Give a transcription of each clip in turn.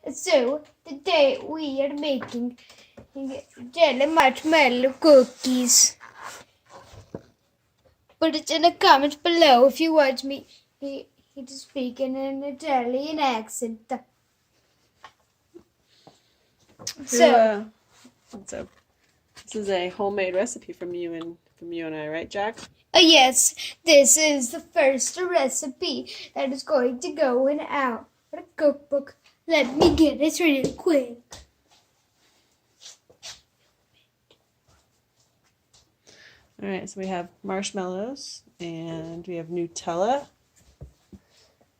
So today we are making jelly marshmallow cookies. Put it in the comments below if you want me to speak in an Italian accent. So this is a homemade recipe from you and I, right, Jack? Yes, this is the first recipe that is going to go in our cookbook. Let me get it real quick. All right, so we have and we have Nutella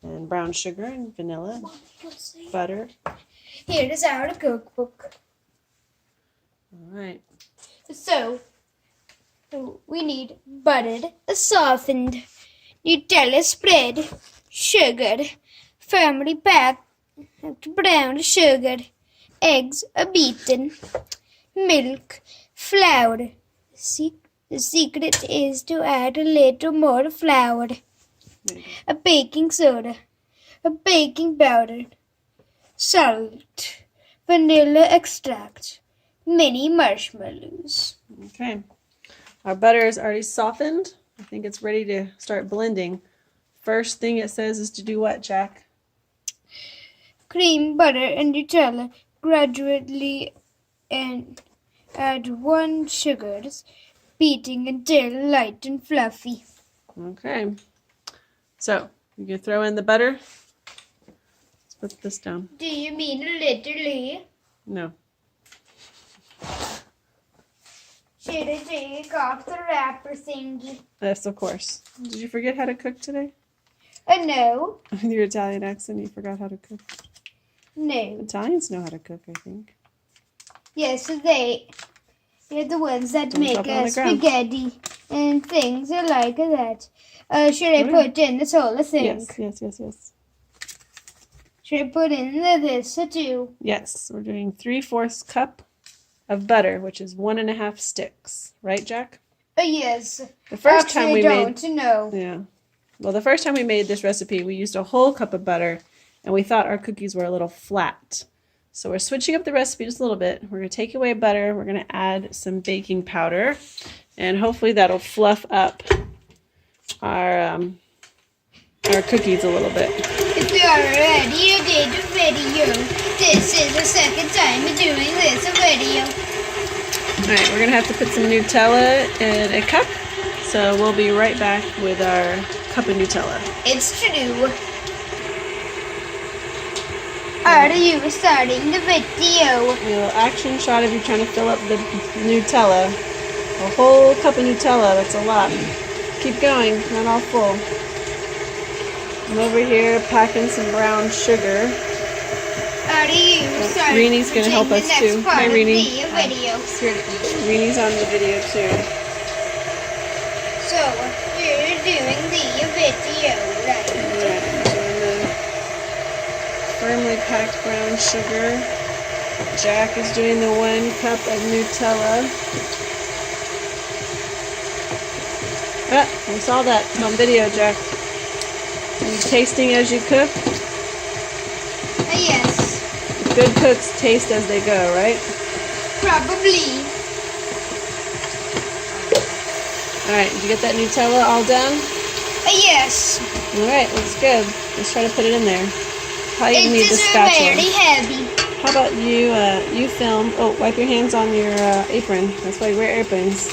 and brown sugar and vanilla, butter. Here is our cookbook. All right. So we need buttered, softened, Nutella spread, sugar, firmly packed brown sugar, eggs beaten, milk, flour. The secret is to add a little more flour, a baking soda, a baking powder, salt, vanilla extract, mini marshmallows. Okay. Our butter is already softened. I think it's ready to start blending. First thing it says is to do what, Jack? Cream, butter, and Nutella gradually and add 1 sugars, beating until light and fluffy. Okay. So, you can throw in the butter. Let's put this down. Do you mean literally? No. Should I take off the wrapper thingy? Yes, of course. Did you forget how to cook today? No. With your Italian accent, you forgot how to cook. No. Italians know how to cook, I think. Yes, they're the ones that make us spaghetti and things like that. Should I put in this whole thing? Yes. Should I put in this too? Yes, we're doing 3/4 cup of butter, which is 1.5 sticks. Right, Jack? Yes. The first time we don't know. Yeah. Well, the first time we made this recipe, we used a whole cup of butter, and we thought our cookies were a little flat. So we're switching up the recipe just a little bit. We're going to take away butter. We're going to add some baking powder, and hopefully that'll fluff up our cookies a little bit. If you already did a video, this is the second time doing this video. All right, we're going to have to put some Nutella in a cup, so we'll be right back with our cup of Nutella. It's true. Are you starting the video? A little action shot of you trying to fill up the Nutella. A whole cup of Nutella, that's a lot. Keep going, not all full. I'm over here packing some brown sugar. Are you starting Reenie's going to help us too. Hi, Reenie. Video. Reenie's on the video too. So, you're doing the video, right? Firmly packed brown sugar. Jack is doing the 1 cup of Nutella. Ah, we saw that on video, Jack. Are you tasting as you cook? Yes. Good cooks taste as they go, right? Probably. Alright, did you get that Nutella all done? Yes. Alright, looks good. Let's try to put it in there. Probably need the spatula. Very heavy. How about you film? Oh, wipe your hands on your apron. That's why you wear aprons.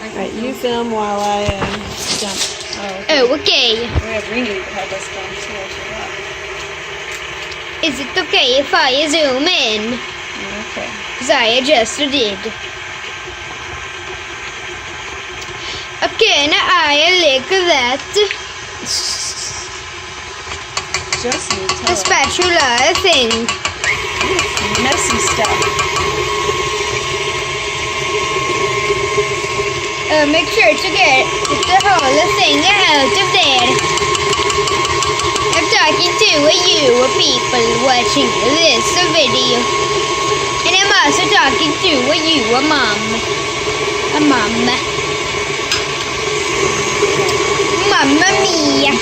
Alright, you film while I dump. Oh, okay. We have Reenie to help us dump too. Is it okay if I zoom in? Okay. Because I just did. Okay, now I lick that. Just Nutella. A spatula thing. Messy stuff. Make sure to get the whole thing out of there. I'm talking to you people watching this video. And I'm also talking to you, a mom. Mamma mia.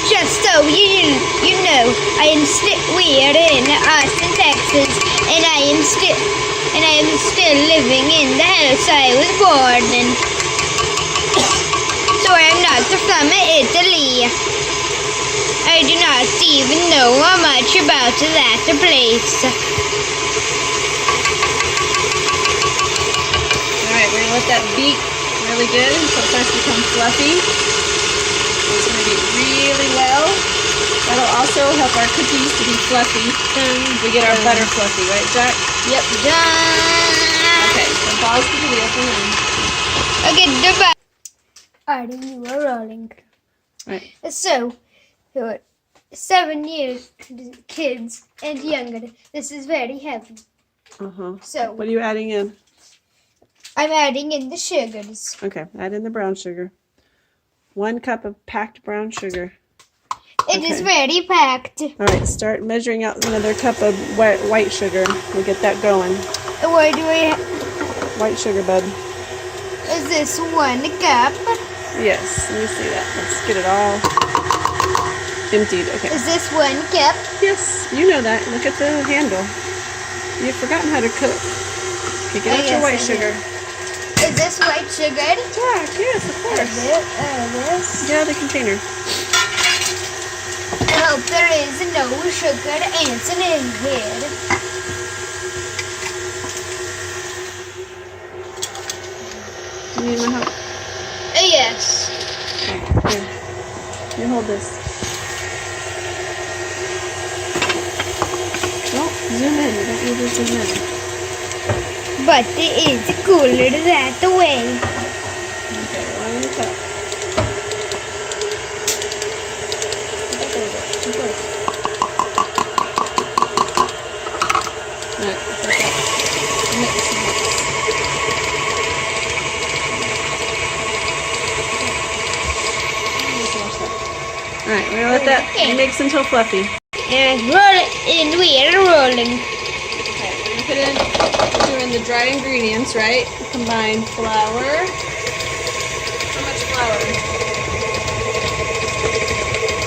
just so you know, we are in Austin, Texas, and I am still living in the house I was born in. So I am not from Italy. I do not even know much about that place. Alright, we're going to let that beat really good until it starts to become fluffy. It's going to beat really well. That'll also help our cookies to be fluffy. We get our butter fluffy, right, Jack? Yep, done. Okay, so pause the video for now. Okay, goodbye. Alright, you are rolling. Right. So, 7 years kids and younger. This is very heavy. So what are you adding in? I'm adding in the sugars. Okay, add in the brown sugar. 1 cup of packed brown sugar. It is very packed. All right, start measuring out another cup of white sugar. We'll get that going. Where do we? White sugar, bud. Is this 1 cup? Yes, let me see that. Let's get it all emptied. Okay. Is this 1 cup? Yes, you know that. Look at the handle. You've forgotten how to cook. Okay, get out your white sugar. Is this white sugar? Jack, yes, of course. This? Get out of the container. I hope there is no sugar ants in here. Do you need my help? Yes. Okay, here. You hold this. Well, zoom in. You don't need to zoom in. But it is cooler that way. Okay, line it up. Alright, we're gonna let that mix until fluffy. And we are rolling. Okay, we're gonna put in the dry ingredients, right? Combine flour. How much flour?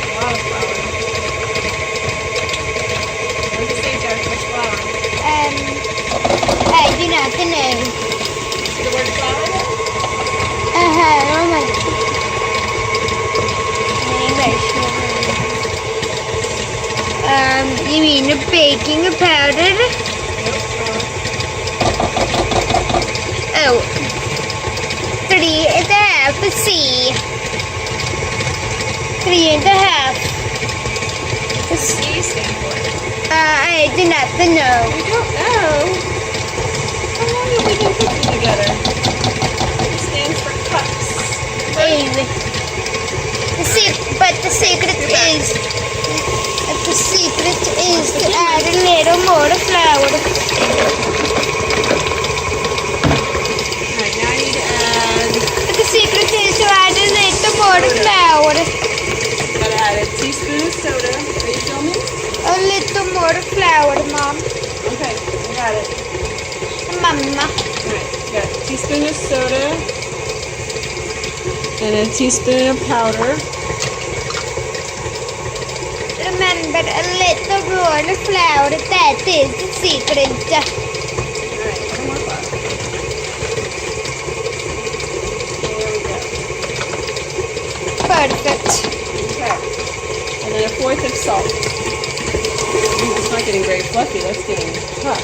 A lot of flour. What does it say, Jack? How much flour? I do not know. See the word flour there? Oh my. You mean the baking powder? Oh, 3.5 C. 3.5. What's the C stand for? I do not know. We don't know. How long have we been cooking together? It stands for cups. Anyway, but the secret is to add a little more flour. Alright, now I need to add... The secret is to add a little more flour. Gotta add a teaspoon of soda. Are you filming? A little more flour, Mom. Okay, I got it. Mama. Alright, got a teaspoon of soda and a teaspoon of powder. Remember, a little more flour. That is the secret. Alright, a little more flour. There we go. Perfect. Okay. And then a 1/4 of salt. Ooh, it's not getting very fluffy. That's getting tough.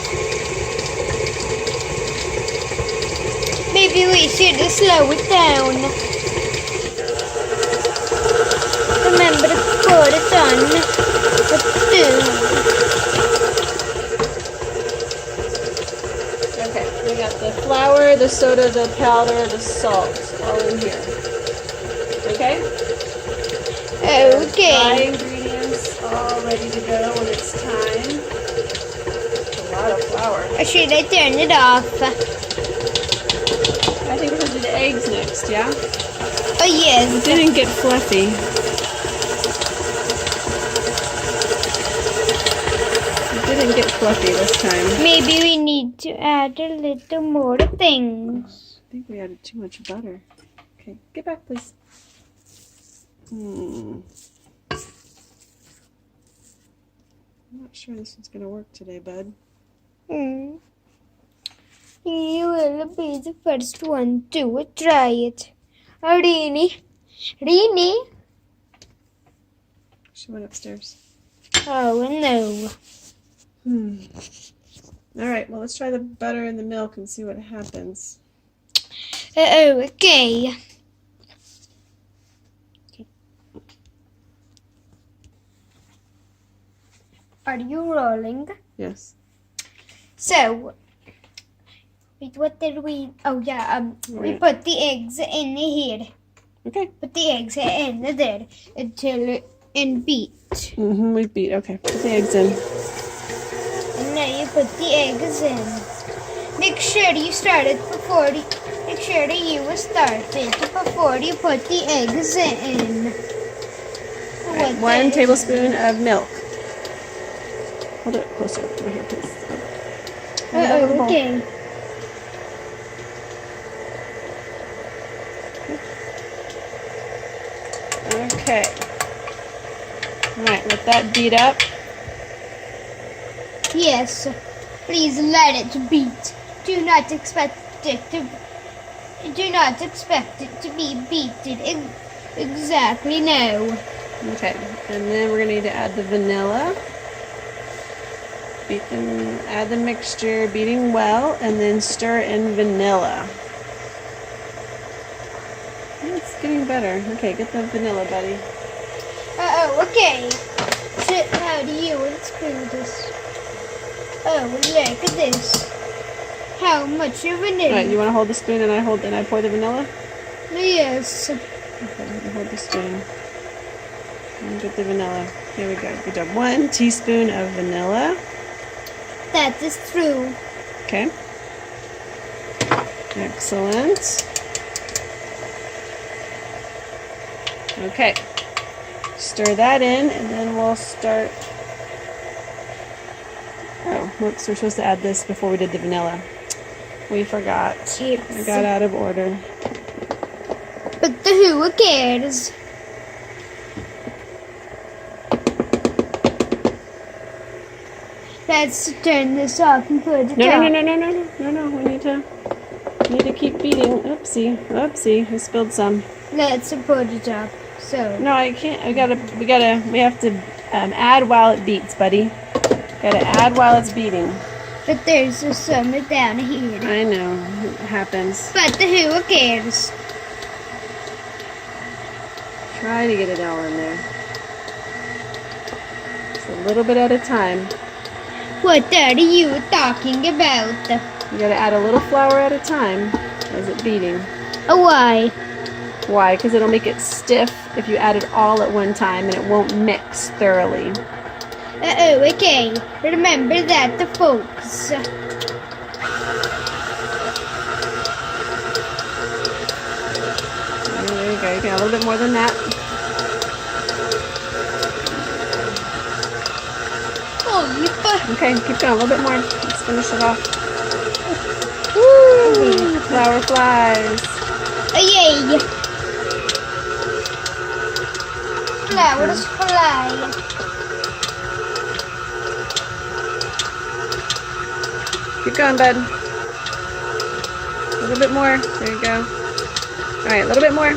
Maybe we should slow it down. Remember to put it on the Okay, we got the flour, the soda, the powder, the salt, all in here. Okay? Dry Okay. ingredients all ready to go when it's time. It's a lot of flour. Or should I turn it off? I think we're going to do the eggs next, yeah? Oh yes. It didn't get fluffy. It didn't get fluffy this time. Maybe we need to add a little more things. I think we added too much butter. Okay, get back, please. I'm not sure this one's gonna work today, bud. You will be the first one to try it. Rini. Rini? She went upstairs. Oh no. All right, well, let's try the butter and the milk and see what happens. Okay. Are you rolling? Yes. So, wait, what did we? Oh yeah, we Right. put the eggs in here. Okay. Put the eggs in there until and beat. We beat. Okay, put the eggs in. And now you put the eggs in. Make sure you started before. Make sure that you were started before you put the eggs in. All right, 1 tablespoon of milk. Hold it closer over here, please. Okay. Okay. All right, let that beat up. Yes. Please let it beat. Do not expect it to. Do not expect it to be beaten exactly now. Okay, and then we're gonna need to add the vanilla. Beat them, add the mixture, beating well, and then stir in vanilla. It's getting better. Okay, get the vanilla, buddy. Okay. So how do you unscrew this? Oh, look at this. How much of vanilla? All right, you want to hold the spoon and I pour the vanilla? Yes. Okay, you hold the spoon. And get the vanilla. Here we go. Good job. 1 teaspoon of vanilla. That is true. Okay. Excellent. Okay. Stir that in, and then we'll start. Oh, whoops, we're supposed to add this before we did the vanilla. We forgot. I got out of order. But who cares? Let's turn this off and put it No. on. No. We need to keep beating. Oopsie. I spilled some. Let's put it up. So. No, I can't. We have to add while it beats, buddy. Gotta add while it's beating. But there's some down here. I know. It happens. But who cares? Try to get it all in there. Just a little bit at a time. What are you talking about? You gotta add a little flour at a time as it's beating. Why? Why? Because it'll make it stiff if you add it all at one time and it won't mix thoroughly. Okay. Remember that, folks. There you go. You got a little bit more than that. Okay, keep going. A little bit more. Let's finish it off. Woo! Flour flies. Yay! Flowers fly. Keep going, bud. A little bit more. There you go. All right, a little bit more.